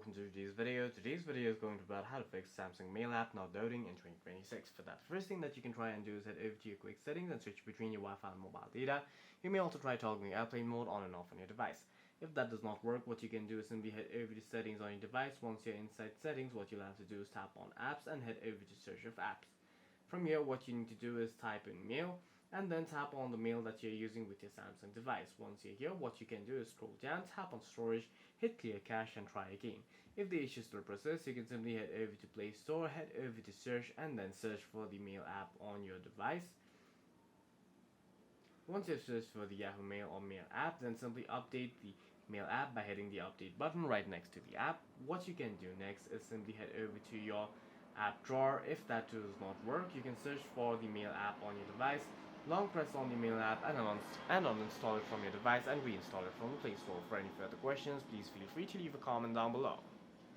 welcome to today's video. Today's video is going to be about how to fix Samsung Mail app not loading in 2026. For that, the first thing that you can try and do is head over to your quick settings and switch between your Wi-Fi and mobile data. You may also try toggling airplane mode on and off on your device. If that does not work, what you can do is simply head over to settings on your device. Once you're inside settings, what you'll have to do is tap on apps and head over to search of apps. From here, what you need to do is type in mail and then tap on the mail that you're using with your Samsung device. Once you're here, what you can do is scroll down, tap on storage, hit clear cache and try again. If the issue still persists, you can simply head over to Play Store, head over to search and then search for the mail app on your device. Once you've searched for the Yahoo Mail or Mail app, then simply update the Mail app by hitting the update button right next to the app. What you can do next is simply head over to your app drawer. If that too does not work, you can search for the Mail app on your device, long press on the Mail app and uninstall it from your device and reinstall it from the Play Store. For any further questions, please feel free to leave a comment down below.